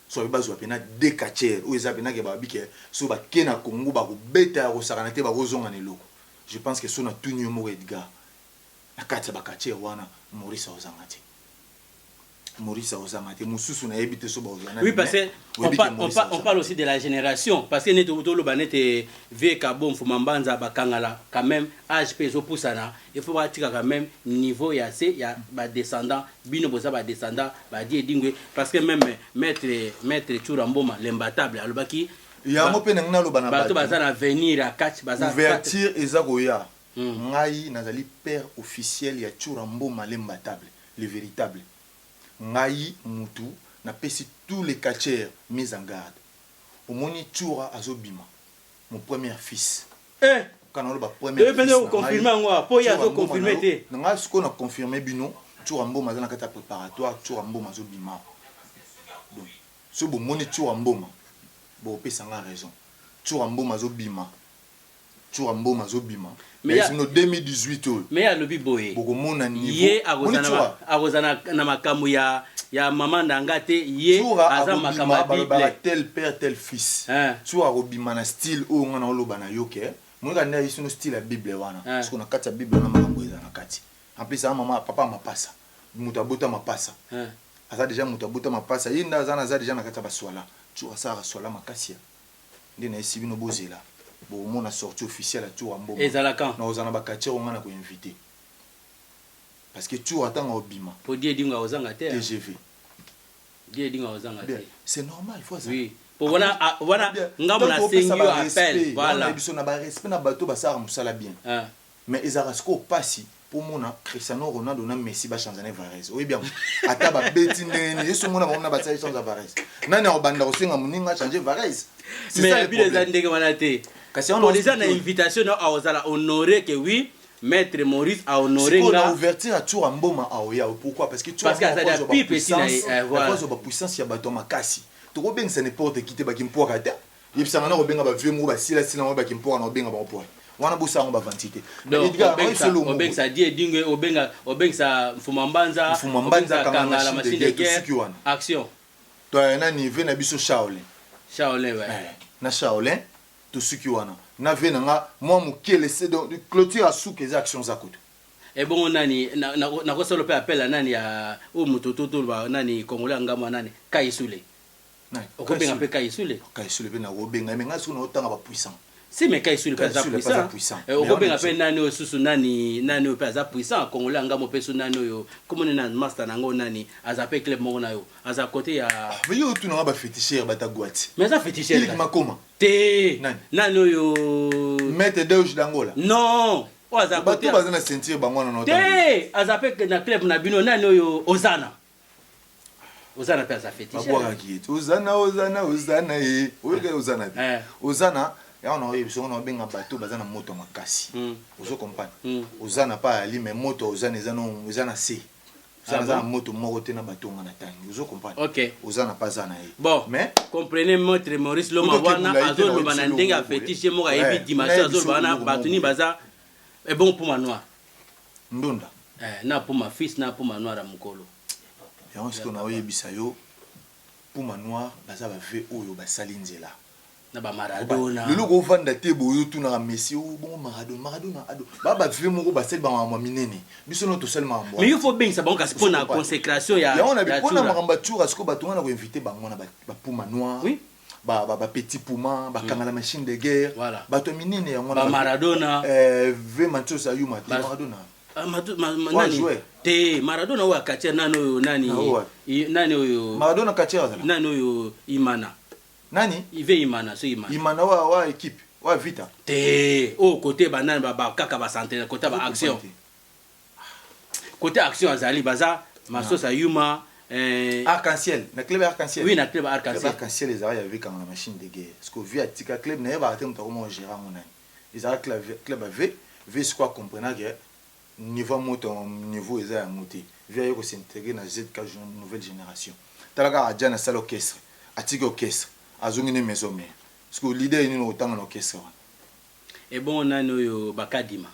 so ba zo pena de catcher ou eza pena ke ba bike so ba kena Congo ba ko beta ko sakana te ba ko zonga ne loko je pense que so na tunyo mo Edgar na catch ba catcher wana Maurice Ozangati Maurice Ozamate mususu na ebité so ba ozana. Oui parce que on parle aussi de la génération parce que neto tolo banete vie kabom fumambanza bakangala quand même âge peso poussana il faut batika quand même niveau ya c'est ya ba descendant bino boza ba descendant ba die dingwe parce que même maître Churamboma l'imbattable alobaki ya mo pe ngna lo bana ba to bazana venir à catch bazana ouverture ezakoya ngai nazali père officiel ya Churamboma l'imbattable le véritable ngai mutu na pesi tous les catcheurs mis en garde omoni Chura azobima mon premier fils quand on ba premier fils on confirmer ngwa po ya zo confirmer te nga ce qu'on a confirmé bino Churamboma na kata préparatoire Churamboma azobima donc ce bon moni Churamboma bo pesa nga raison Churamboma azobima Churamboma azobima mais sino 2018 mais ya lobi boye boko mona niveau ye agozana na makamu ya mama ndanga te ye aza makamu ya tel père tel fils Chura robima na style o ngana oloba na yoke mweka nda sino style ya bible wana parce qu'on a kati ya bible na makambo eza na kati en plus sa maman papa mapasa mutabota mapasa aza déjà mutabota mapasa yinda azana za déjà na kati ya baswala Chura sa swala makasia ndina esibino bozela bon mon a sorti officiel à Churamboma ezalaka na ozana bakatcher ngana ko inviter parce que tu attends au bima pour dire dinga ozanga te TGV dire dinga ozanga te c'est normal faut ça oui pour voilà ngamo na sengi appel voilà biso na ba respect na bato ba sara musala bien mais ezarasko passi pour mona Cristiano Ronaldo na Messi ba changer Varese oui bien ata ba beti ndeni yeso mona ba ba changer Varese nani obanda osenga muninga changer Varese mais ça puis les andenge wana te pour les gens invitation à ozala honorer que oui maître Maurice a honoré nga ouverture à Churamboma a oya pourquoi parce que ça a pipe ici voilà la puissance ya bato makasi to ko benga n'importe qui te ba kimpoka te yebisa ngana ko benga ba vieux mo ba sila ba kimpoka na benga ba opoi wana bosa ngo ba vantité donc obenga ça die dingue obenga ça fumambanza kanga la machine de guerre action to na niveau na biso Shaolin ouais na Shaolin to suki wana na vena nga moi mukele c'est donc clôture à sous les actions à côté et bon nani na ko solo pe appel nani ya o mutoto ba nani congolais ngama nani Kaisule okobenga mpe kaisule kaisule mpe nakobenga me ngai soki naotanga bapuissant si mais kaisule mpe aza puissant okobenga mpe nani oyo susu nani oyo mpe aza puissant congolais angamo mpe so nani oyo komoni na master nango nani aza mpe club moko na yo aza kote ya yo otunanga bafétichere batagwati mais aza fétichere makoma te nani oyo maître deuge d'angola non oyo aza kote bato baza na ceinture bango wana te aza mpe na club na bino nani oyo ozana mpe aza fétichere babwakaki ete ozana ye oyoka ozana te ozana yango na oyebi songo na obenga bato baza na moto makasi ozo comprendre ozana pa ali mais moto ozana eza na se ozana na moto moko te na bato nga na tangi ozo comprendre ozana pa aza na ye bon mais comprenez maître Maurice Loma wana azoloba na ndenge ya fétiche moko ayebi dimension azoloba wana bato ni baza bon puma noir ndonda na puma fils na puma noir ya mokolo yango siko na oyebisa yo puma noir baza bave oyo basali nzela na ba Maradona lelo ko vanda te boyo tuna Messi o bon Maradona ado ba vie moko basali ba mama minene biso no to sel mambo mais il faut bien ça bon kasi pona consécration ya on a pona makamba tour siko bato wana ko inviter bango na ba puma noir oui ba petit puma ba kangala machine de guerre bato minene yango ba Maradona ve Manchester Ayuma Maradona nani te Maradona oyo akatia nani oyo nani oyo Maradona katia nani oyo Imana nani ive Imana wa équipe wa vita te o côté banani ba kaka ba centenaire côté ba action côté action azali baza Masosa Yuma arc-en-ciel na club arc-en-ciel oui na club arc-en-ciel arc-en-ciel ezali avec la machine de guerre parce que via tika club na ba te mutako mo gérant mon ani ezali club avec ce quoi comprendre que niveau moto niveau eza ya moté via yo ko s'intégrer na ZK nouvelle génération talaka aja na salle orchestre atiki orchestre azongi ne maison mais parce que leader ni no tanga na orchestre et bon nani oyo bakadima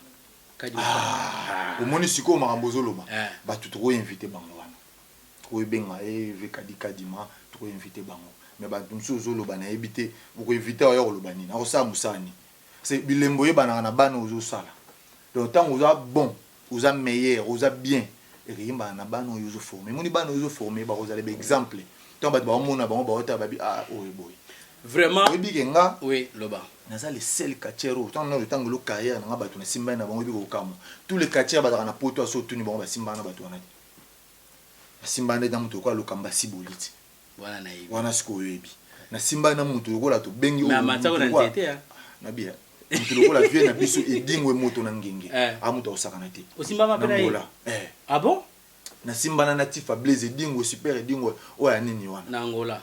omoni siko makambo zoloba bato to inviter bango wana ko benga ve kadima to inviter bango mais bato mso zoloba na ebité boko inviter oyo koloba nini akosa musani c'est bilembo yebana na bana ozo sala donc tant oza bon oza meilleur oza bien ekimba na bana oyo ozo former moni bana ozo former ba kozala ba exemple tant bato ba mona bango ba ota babi oyo boy vraiment obikenga oui loba naza le seul kachero tant na le temps lo carrière na bato na simba na bango biko kamo tous les kachero ba na poto aso tuni bango ba simba na bato wana simba na damu to kwa lokamba siboliti wana na yibi wana siko yebi na simba na mutu ko la to bengi na matako na nzete na bia mutu lokola vie na biso edingwe moto na ngenge amuta osakana te osimba mapena ye ah bon na simba na natif Blaise edingwe super edingwe oya nini wana na Angola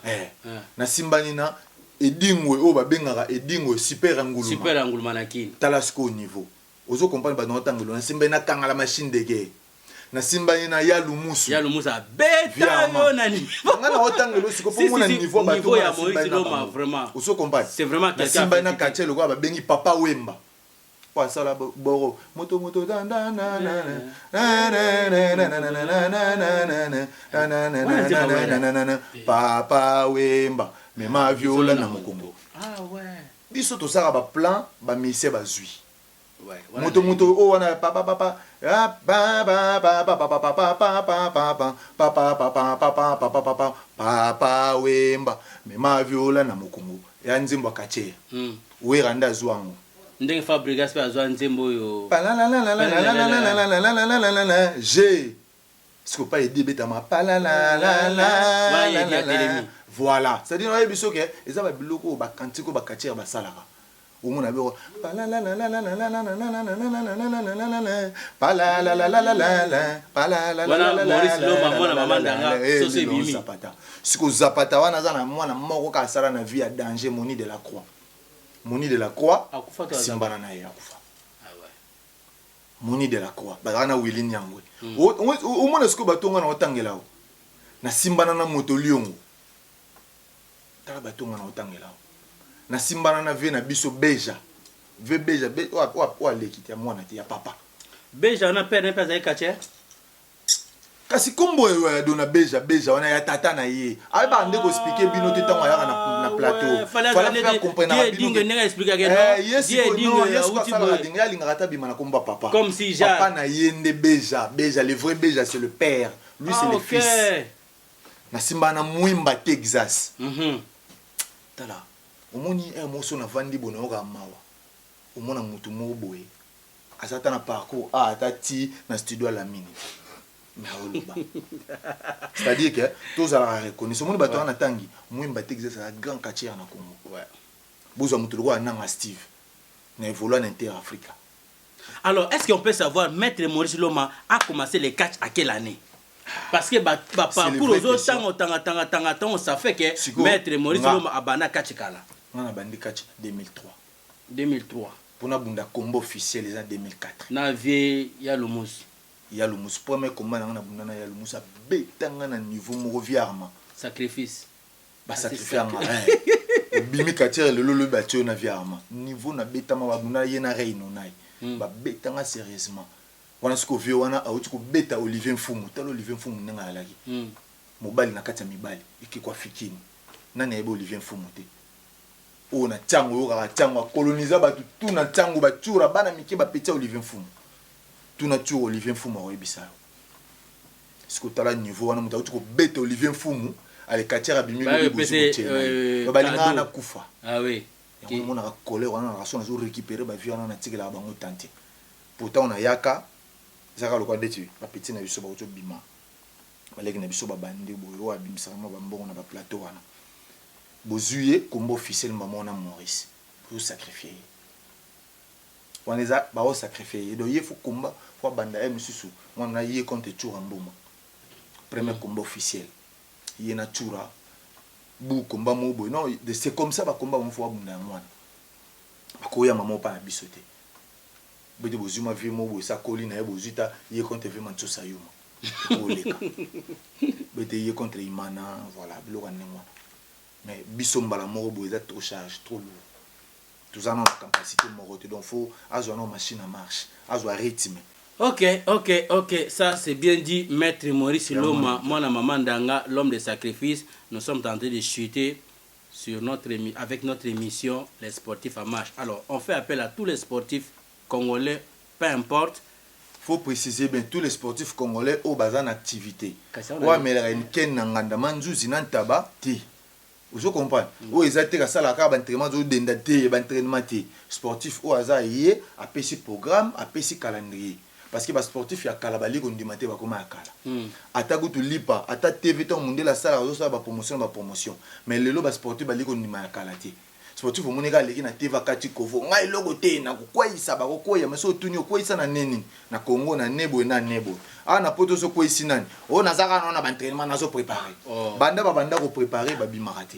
na simba ni na edingwe o babengaka edingwe super angulu manakini tala siko niveau ozo comprendre ba no tangelo na simba na kangala machine de guerre na simba ni na ya lumusu beta yo nani ngana otangelo siko po mona niveau ba to ya Moïse Loma vraiment ozo comprendre c'est vraiment na simba na kachelo kwa babengi papa wemba kwa sala boro moto da na na na na papa wemba mema viola na mokongo biso to sala ba plan ba mise ba zui moto o wana papa papa wemba mema viola na mokongo ya nzimbo kache weranda zwango ndenge Fabregas pe azwa nzembo yo je ce que pas aider betama voilà c'est à dire oyebi soke eza ba biloko ba kantiko ba kache ba salaka omona beko siko zapata wana za na mwana moko ka sala na vie ya danger Moni de la Croix simbana na ye akufa Moni de la Croix bazana Willy Nyangwe omona siko batonga na otangela o na simbana na moto liongo tala batonga na otangela na simbana na vie na biso beja wa lekiti ya mwana te ya papa beja na père na pesa ekache kasi kombo ya dona beja wana ya tata na ye ay ba ndeko expliquer bino te tango ya na plateau fala faire comprendre bino nega expliquer que non yes ko sala dinga ya linga ta bima na komba papa comme si papa na ye nde beja le vrai beja c'est le père lui c'est le fils na simba na mwimba Texas Mhm. tala omoni moso na vandi bona oka mawa omona mutu mo boye azata na parcours atati na studio à la mine mais oloba c'est-à-dire que tous à reconnaître omoni bato na tangi mwimba Texas a grand quartier na Congo bozo mutu loko nanga Steve na évoluer en Inter-Africa. Alors, est-ce qu'on peut savoir, Maître Maurice Loma a commencé les catch à quelle année? Parce que parcours aux autres, ça fait que Maître Maurice Loma a banné catch kala. On a banné catch 2003. 2003. Pour na bunda combat officiel les années 2004. Na vie Yalomous. Yalomous premier combat na bunda na Yalomous a betanga na niveau mo viarma. Sacrifice. Ba sacrifice ma. Bimi katia le lolo batio na viarma. Niveau na betama ba bunda yena reino nai. Ba betanga sérieusement. Wana siko vio wana auti ko beta Olivier Mfumu. Talo Olivier Mfumu nga alaki. Mobali na kati ya mibali ikikwa fikini. Nani ebe Olivier Mfumu te. O na tango yo ka tango coloniser ba tout na tango ba tura bana miki ba petit Olivier Mfumu. Tout na turo Olivier Mfumu o ebisa. Siko tala niveau wana muta auti ko beta Olivier Mfumu ale katia bimi le bozo. Ba linga na kufa. Ah oui. On a colère, on a raison de récupérer ba vie on a tiré la bango tante. Pourtant on a yaka zaka lokwa detu ba petit na biso ba oto bima. Ba leki na biso ba bande boyo abimisa ma ba mbongo na ba plateau wana. Bozuye combo officiel maman na Maurice pour sacrifier. On les a ba o sacrifier do yefu combat pour banda msusu. On a yé contre Toura mboma. Premier combat officiel. Yena Toura. Bu combat mo boy non c'est comme ça ba combat on fois bunda mwana akoya maman pa na bisote bede bozuma vie mo boy sa colline e bozita ye contre vie mancho sayuma oleka bede ye contre imana voilà biloko nengwa mais biso mbala mo boy za trop charge trop lourd tout ça non capacité mo donc faut azo na machine à marche azo rythme. Ok, ça c'est bien dit, Maître Maurice Loma, moi la maman Danga, l'homme de sacrifice. Nous sommes en train de chuter sur avec notre émission Les Sportifs en Marche. Alors, on fait appel à tous les sportifs congolais, peu importe. Faut préciser bien tous les sportifs congolais au bas en activité. Ouais, mais la ken nanganda manzuzi nantaba ti. Vous comprenez? Ou ils étaient à ça la carte d'entraînement de dendate, d'entraînement ti. Sportif au hasard yé, à PC programme, à PC calendrier. Parce que les sportifs, il y a Kalabali qui ont demandé comment Kala. Atago tu lipa, ata TV ton monde la salle a promotion. Mais le loba sportif bali qui ont demandé Kala ti. Sportif au monde gars na TV kati kovo. Ngai logo te na quoi isa ba quoi ya meso tunyo quoi isa na neni na Congo na nebo na nebo. Ah na poto so quoi ici nani. Oh na zaka na ba entraînement na so préparer. Banda ba banda ko préparer ba bimarate.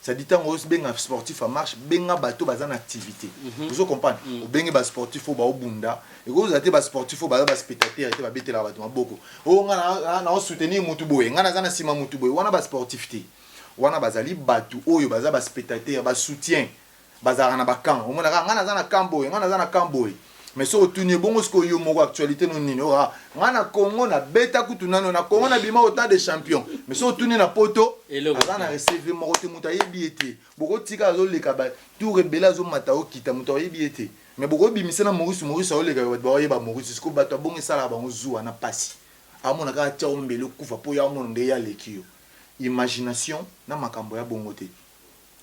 Ça dit tant aussi bien un sportif en marche, bien un bateau bas en activité. Vous comprenez? Ou bien un sportif au bas au bunda. Et vous avez un sportif au bas spectateur et va bêter la bateau beaucoup. Oh on a soutenir mutuboy, on a zana sima mutuboy, on a bas sportif té. On a bas ali bateau, oh yo bas spectateur, bas soutien, bas arana bakan. On a zana kamboy, on a zana kamboy. Mais si on tourne bon ce que yo mo actualité non nino ra ngana Congo na beta kutu nano na Congo na bima autant de champions mais si on tourne na poto azana recevoir mo kote muta yebiete boko tika zo leka ba tout rebela zo matao kita muta yebiete mais boko bimisa na Maurice o leka ba yeba Maurice ce ko bato bon sala ba zuwa na pasi amona ka tia ombele kufa po ya mono nde ya lekio imagination na makambo ya bongote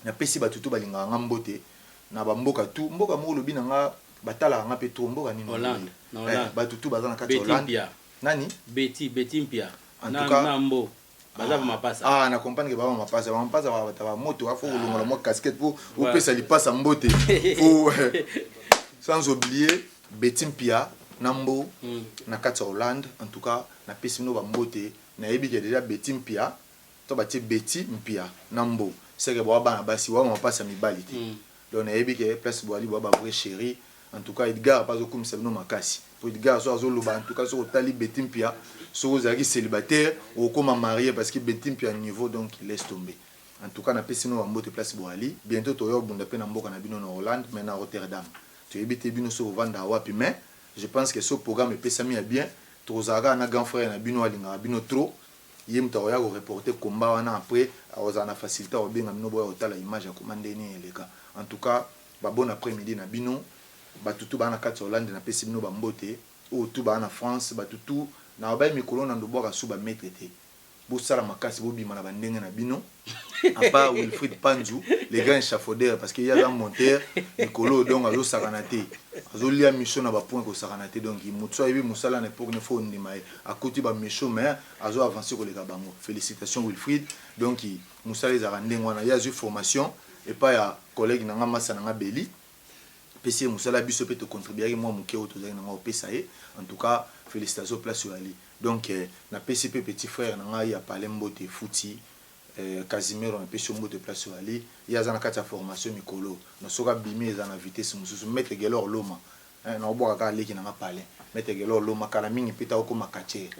na pesi batutu balinga ngambote na bamboka tu mboka mo lobi na nga batala nga petro mboka nini Hollande batutu baza na kati Hollande nani Betty Mpia en tout cas Nambo baza mapasa na comprendre que baba mapasa ba moto afo longola mo casquette pour ou pesa li passa mbote pour sans oublier Betty Mpia Nambo na kati Hollande en tout cas na pesi no ba mbote na yebi que déjà Betty Mpia to ba ti Betty Mpia Nambo c'est que baba na basi wa mapasa mibali ti donc na yebi que place boali baba vrai chéri. En tout cas, Edgar pas au comme ça non makasi. Pour Edgar soit zo loba en tout cas sur Tali Betty Mpia, sur Zaki célibataire ou comme marié parce que Betty Mpia niveau donc il laisse tomber. En tout cas, na pesi no mbote place Boali, bientôt to yo bunda pe na mboka na bino na Hollande mais na Rotterdam. Tu ebite bino so vanda wapi mais je pense que ce programme est pesami bien. Tozara na grand frère na bino alinga bino trop. Yem ta ya reporter combat wana après ozana facilité o benga bino boya otala image ya commander ni eleka. En tout cas, ba bon après-midi na bino batutu bana kati Hollande na pesi bino bambote ou tout bana France batutu na ba mikolo na ndoboka su ba maître te bosala makasi bobima na bandenge na bino à part Wilfried Panzu les grands échafaudeurs parce qu'il y a un monteur Nicolo donc azo sakanate azo lia mission na ba point ko sakanate donc mutso yebi musala na époque ne faut ndima à côté ba mission mais azo avancer ko les bango félicitations Wilfried donc musala les arandeng wana ya eu formation et pas ya collègue na ngama sana ngabeli PC musala biso peut te contribuer moi muke auto za na opesa en tout cas félicitations place sur Ali donc na PCP petit frère na ya parler mbote fouti Casimiro na pesi mbote place sur Ali ya za na kati ya formation mikolo na soka bimi za na vitesse mususu mettre gelor loma na oboka ka leki na parler mettre gelor loma kala mingi pita ko makache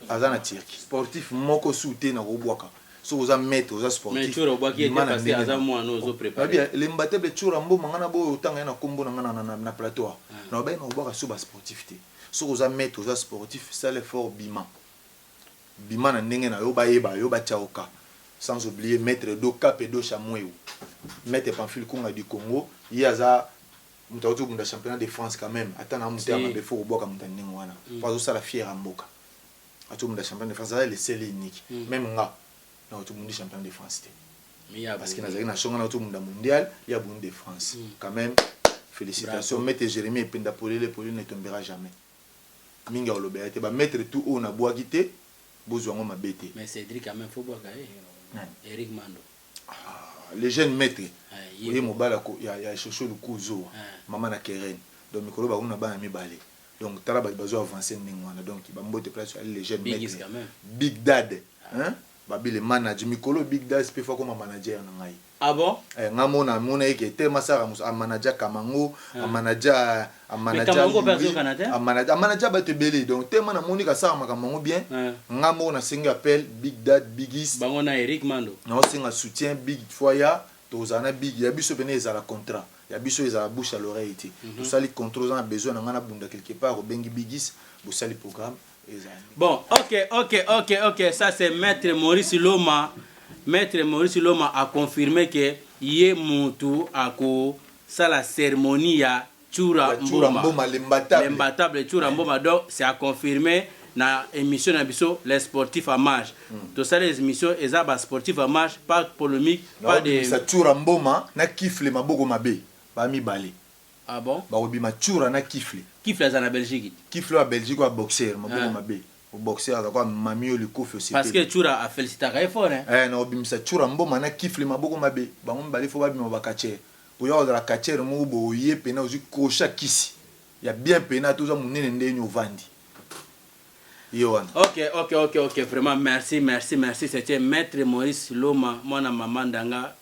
azana tirki sportif moko soute na oboka so oza mettre oza sportif mais tu robaki était passé aza moi no zo préparer les mbatable chura mbo mangana bo tanga na kombo na plateau na ba na oboka so ba sportif te so oza mettre oza sportif ça l'effort bima bima na ndenge na yo ba yeba yo ba chaoka sans oublier mettre do cap et do chamoué mettre Pamphile Kunga du Congo yaza mutautu bunda championnat de France quand même atana muté ma befo oboka mutandinga wana pas ça la fière mboka atu bunda championnat de France c'est le seul unique même nga na atu bunda championnat de France parce que nazali na shonga na atu bunda mondial ya bunda de France quand même félicitations mettre Jérémy Penda Polele ne tombera jamais minga olobete ba mettre tout on a bois quitté bozwango mabete mais Cédric quand même faut boire Eric Mando les jeunes maîtres oui mobala ko ya chocho lukuzo mama na Keren donc mikolo ba una ba mi balé donc tala ba bazo avancer ndingwana donc ba mbote place les jeunes maîtres Big Dad hein babi le manager mikolo Big Dad peut faire comme manager na ngai ah bon ngamona mona eke te masara a manager Kamango a manager ba te belé donc te mana monika sara Kamango bien ngamona singa appel Big Dad Bigis bangona Eric Mando na singa soutien Big Foya tozana Big ya biso bene za la contrat ya biso za la bouche à l'oreille ti to sali contrôle on a besoin ngana bunda quelque part au bengi Bigis bo sali programme. Bon, ok, ça c'est Maître Maurice Loma. Maître Maurice Loma a confirmé que yé mutu ako ça la cérémonie ya Chura Mboma l'imbattable Chura Mboma, donc c'est à confirmer na émission na biso les sportifs à marche. Tout ça les émissions ezaba sportifs à marche, pas polémique, pas de ça Chura Mboma na kifle maboko mabe ba mi balé. Ah bon? Ba obi machura na kifle. Kifle za na Belgique. Kifle à Belgique ou boxer maboko mabe. Au boxer à quoi mamio le kofi aussi. Parce que Chura a félicité fort hein. Na obi msa Chura Mboma na kifle maboko mabe. Ba ngom balé fo ba bima ba kache. Pour y avoir la kache mo bo yé pena ozi kocha kisi. Ya bien pena tout ça munene ndé nyo vandi. Yohan. Ok, vraiment merci. C'était Maître Maurice Loma, moi na maman danga.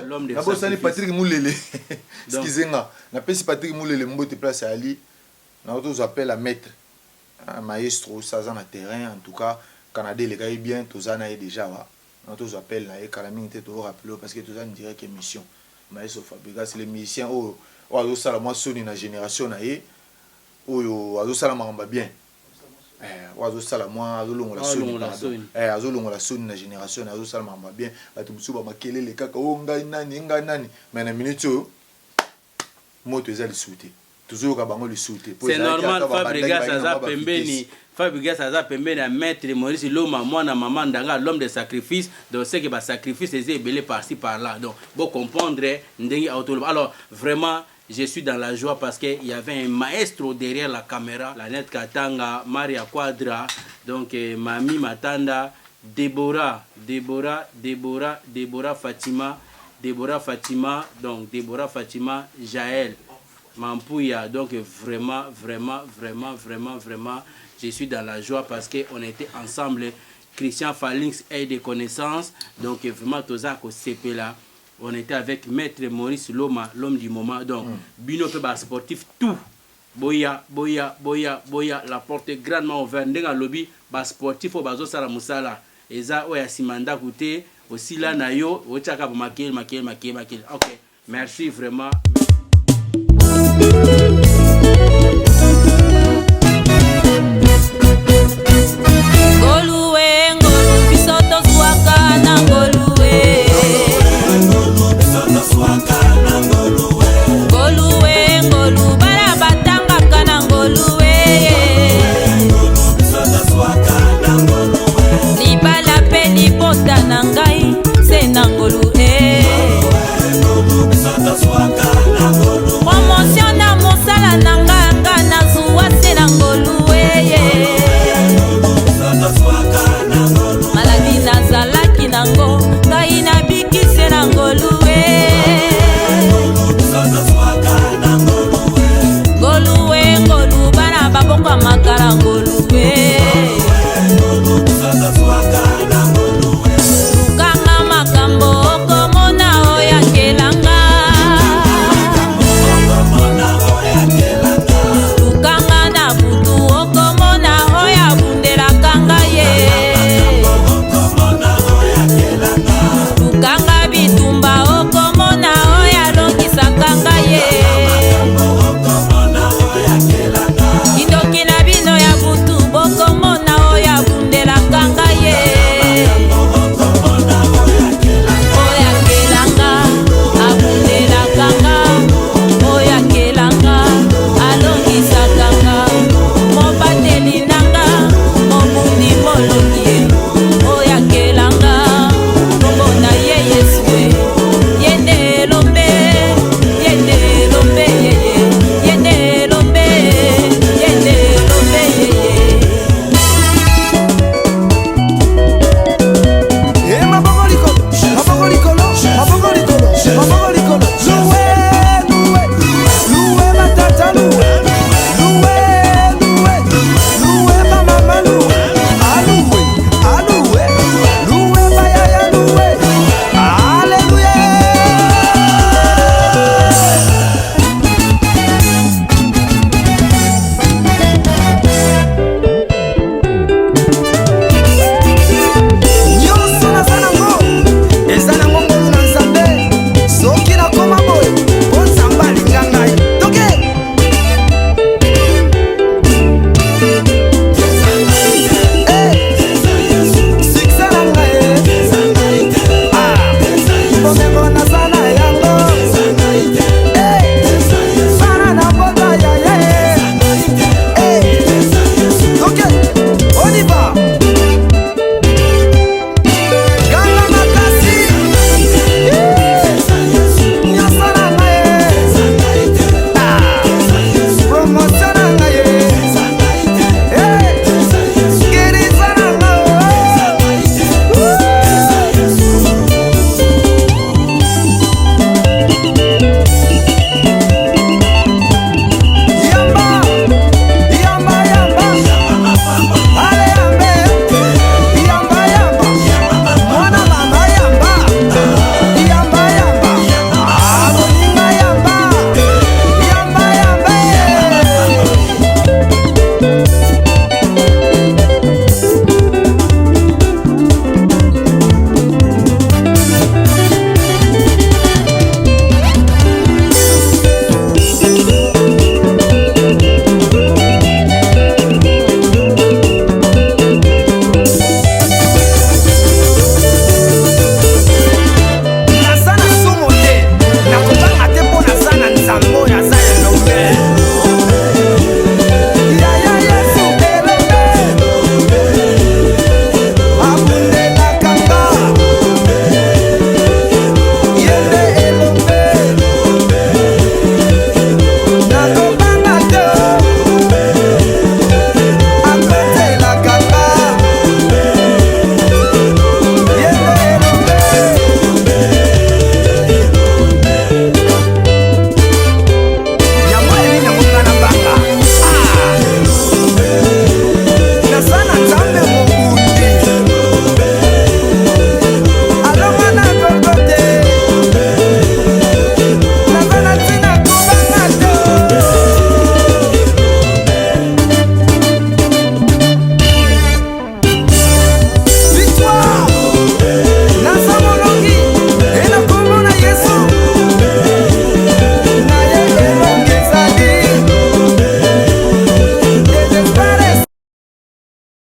L'homme de sacrifice. Patrick Moulele. Excusez-moi. Na pesi Patrick Moulele mbote place à Ali. Na auto appelle à maître. Un maestro ça dans le terrain en tout cas Canada les gars bien tous en a déjà wa. Na auto appelle na e Kalaming te to rappeler parce que tous en dirait que mission. Maestro Fabregas les musiciens o azo sala moi soni na génération na e oyo azo sala mamba bien. Oiseau salamoi azolongo la soni na génération azo salama bien batu musuba makelele kaka o ngai nani mais na minute moto ezali souté toujours ka bango le souté c'est normal. Fabregas aza pembeni à Maître Maurice Loma mwana maman ndanga l'homme de sacrifice donc c'est que ba sacrifice est belé par-ci par-là donc bon comprendre ndenge auto. Alors vraiment je suis dans la joie parce qu'il y avait un maestro derrière la caméra, la net Katanga, Maria Quadra, donc Mami Matanda, Déborah Fatima, donc Déborah Fatima, Jaël, Mampouya, donc vraiment, je suis dans la joie parce qu'on était ensemble, Christian Fallinx et des connaissances, donc vraiment tout ça qu'on CP là. On était avec Maître Maurice Loma, l'homme du moment. Donc, Bino Peba sportif, tout. Boya, la porte est grandement ouverte. Dans le lobby, sportif, au bazo sala musala. Et ça, oya simanda koute, aussi là, nayo, ochaka pour maquiller. Ok, merci vraiment.